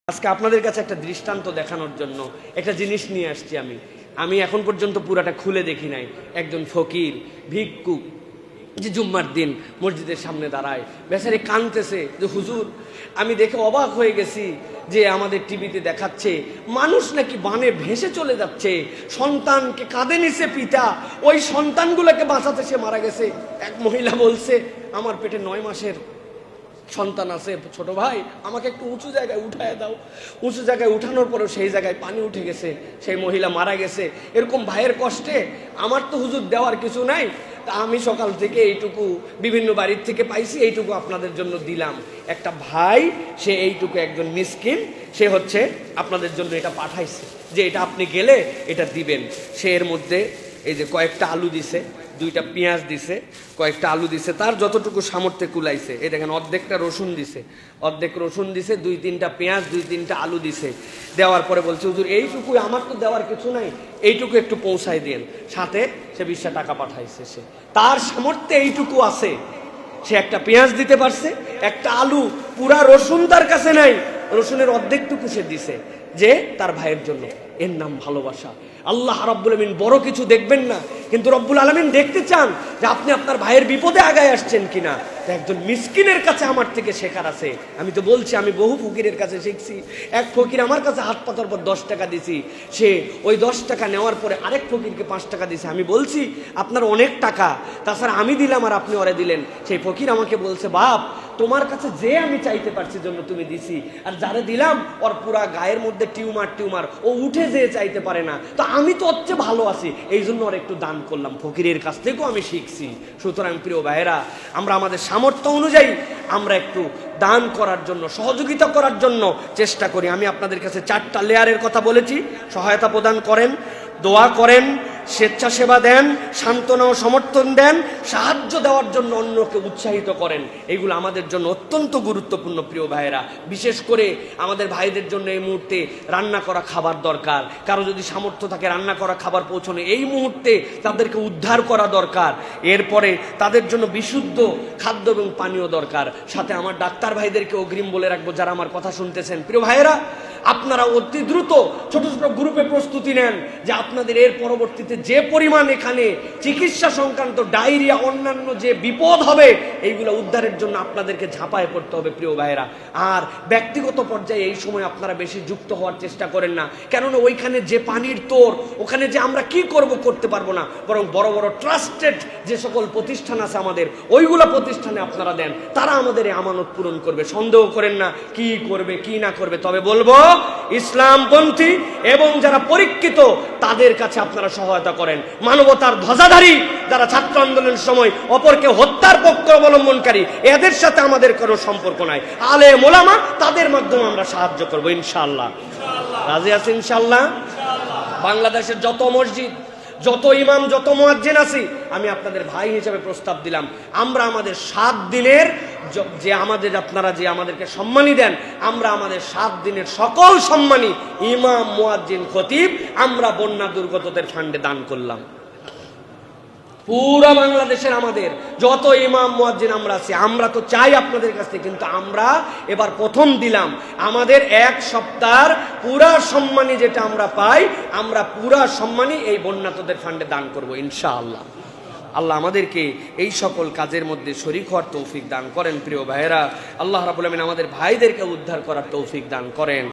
আজকে আপনাদের কাছে একটা দৃষ্টান্ত দেখানোর জন্য একটা জিনিস নিয়ে আসছি। আমি এখন পর্যন্ত পুরাটা খুলে দেখি নাই। একজন ফকির ভিক্ষুক যে জুম্মার দিন মসজিদের সামনে দাঁড়ায়, বেচারি কাঁদতেছে যে হুজুর, আমি দেখে অবাক হয়ে গেছি যে আমাদের টিভিতে দেখাচ্ছে মানুষ নাকি বানে ভেসে চলে যাচ্ছে, সন্তানকে কাঁধে নিছে পিতা, ওই সন্তানগুলোকে বাঁচাতে সে মারা গেছে। এক মহিলা বলছে, আমার পেটে 9 মাসের সন্তান আছে, ছোট ভাই আমাকে একটু উঁচু জায়গায় উঠায় দাও। উঁচু জায়গায় উঠানোর পরেও সেই জায়গায় পানি উঠে গেছে, সেই মহিলা মারা গেছে। এরকম ভাইয়ের কষ্টে আমার তো হুজুর দেওয়ার কিছু নাই, তা আমি সকাল থেকে এইটুকু বিভিন্ন বাড়ির থেকে পাইছি, এইটুকু আপনাদের জন্য দিলাম। একটা ভাই সে এইটুকু, একজন মিসকিন, সে হচ্ছে আপনাদের জন্য এটা পাঠাইছে যে এটা আপনি গেলে এটা দিবেন। সে এর মধ্যে এই যে কয়েকটা আলু দিছে, 2টা পেঁয়াজ দিছে, কয়েকটা আলু দিছে, তার যতটুকু সামর্থ্যে কুলাইছে। এই দেখেন অর্ধেকটা রসুন দিছে, অর্ধেক রসুন দিছে, 2-3টা পেঁয়াজ, 2-3টা আলু দিছে। দেওয়ার পরে বলছে, হুজুর এইটুকু, আমার তো দেওয়ার কিছু নাই, এইটুকু একটু পৌঁছায় দেন। সাথে সে 20 টাকা পাঠাইছে। সে তার সামর্থ্যে এইটুকু আছে, সে একটা পেঁয়াজ দিতে পারছে, একটা আলু, পুরা রসুন তার কাছে নাই, রসুনের অর্ধেকটুকু সে দিছে যে তার ভাইয়ের জন্য। এর নাম ভালোবাসা। আল্লাহ রাব্বুল আলামিন বড় কিছু দেখবেন না, কিন্তু রব্বুল আলামিন দেখতে চান যে আপনি আপনার ভাইয়ের বিপদে আগায় আসছেন কিনা। একজন মিসকিনের কাছে আমার থেকে শেখার আছে। আমি তো বলছি, আমি বহু ফকিরের কাছে শিখছি। এক ফকির আমার কাছে হাত পাতার পর 10 টাকা দিছি, সে ওই 10 টাকা নেওয়ার পরে আরেক ফকিরকে 5 টাকা দিছে। আমি বলছি, আপনার অনেক টাকা, তাছাড়া আমি দিলাম আর আপনি ওরে দিলেন। সেই ফকির আমাকে বলছে, বাপ তোমার কাছে যে আমি চাইতে পারছি জন্য তুমি দিছি, আর যারে দিলাম ওর পুরা গায়ের মধ্যে টিউমার, ও উঠে যেয়ে চাইতে পারে না, তো আমি তো হচ্ছে ভালো আছি, এই জন্য ওর একটু দান করলাম। ফকিরের কাছ থেকেও আমি শিখছি। সুতরাং প্রিয় ভাইয়েরা, আমরা আমাদের সামর্থ্য অনুযায়ী আমরা একটু দান করার জন্য, সহযোগিতা করার জন্য চেষ্টা করি। আমি আপনাদের কাছে 4টা লেয়ারের কথা বলেছি। সহায়তা প্রদান করেন, দোয়া করেন, স্বেচ্ছাসেবা দেন, সান্ত্বনা ও সমর্থন দেন, সাহায্য দেওয়ার জন্য অন্যকে উৎসাহিত করেন। এগুলো আমাদের জন্য অত্যন্ত গুরুত্বপূর্ণ প্রিয় ভাইয়েরা। বিশেষ করে আমাদের ভাইদের জন্য এই মুহূর্তে রান্না করা খাবার দরকার। কারো যদি সামর্থ্য থাকে রান্না করা খাবার পৌঁছানো, এই মুহূর্তে তাদেরকে উদ্ধার করা দরকার। এরপরে তাদের জন্য বিশুদ্ধ খাদ্য এবং পানীয় দরকার। সাথে আমার ডাক্তার ভাইদেরকে অগ্রিম বলে রাখবো, যারা আমার কথা শুনতেছেন, প্রিয় ভাইয়েরা, আপনারা অতি দ্রুত ছোট ছোট গ্রুপে প্রস্তুতি নেন যে আপনাদের এর পরবর্তীতে যে পরিমাণ এখানে চিকিৎসা সংক্রান্ত, ডায়রিয়া, অন্যান্য যে বিপদ হবে, এইগুলো উদ্ধারের জন্য আপনাদেরকে ঝাঁপায় পড়তে হবে প্রিয় ভাইয়েরা। আর ব্যক্তিগত পর্যায়ে এই সময় আপনারা বেশি যুক্ত হওয়ার চেষ্টা করেন না, কেননা ওইখানে যে পানির তোর, ওখানে যে আমরা কি করতে পারবো না। বরং বড় বড় ট্রাস্টেড যে সকল প্রতিষ্ঠান আছে আমাদের, ওইগুলো প্রতিষ্ঠানে আপনারা দেন, তারা আমাদের এই আমানত পূরণ করবে। সন্দেহ করেন না কি করবে কি না করবে। তবে বলবো, ইসলামপন্থী এবং যারা পরীক্ষিত তাদের কাছে আপনারা সহায়তা করেন। মানবতার ধ্বজাধারী যারা ছাত্র আন্দোলনের সময় অপরকে হত্যার পক্ষে অবলম্বনকারী, এদের সাথে আমাদের কোনো সম্পর্ক নাই। আলেম ওলামা, তাদের মাধ্যমে আমরা সাহায্য করবো ইনশাআল্লাহ। রাজি আছেন ইনশাআল্লাহ? বাংলাদেশের যত মসজিদ, যত ইমাম, যত মুয়াজ্জিন আছি, আমি আপনাদের ভাই হিসেবে প্রস্তাব দিলাম, আমরা আমাদের 7 দিনের যে আমাদের, আপনারা যে আমাদেরকে সম্মানী দেন, আমরা আমাদের 7 দিনের সকল সম্মানী ইমাম, মুয়াজ্জিন, খতিব আমরা বন্যা দুর্গতদের ফান্ডে দান করলাম। পুরা বাংলাদেশের আমাদের যত ইমাম, মুয়াজ্জিন আমরা আছি, আমরা তো চাই আপনাদের কাছ থেকে, কিন্তু আমরা এবার প্রথম দিলাম আমাদের 1 সপ্তাহের পুরা সম্মানী যেটা আমরা পাই, আমরা পুরা সম্মানী এই বন্যাতদের ফান্ডে দান করব ইনশাআল্লাহ। আল্লাহ আমাদেরকে এই সকল কাজের মধ্যে শরীক হওয়ার তৌফিক দান করেন প্রিয় ভাইয়েরা। আল্লাহ রাব্বুল আলামিন আমাদের ভাইদেরকে উদ্ধার করার তৌফিক দান করেন।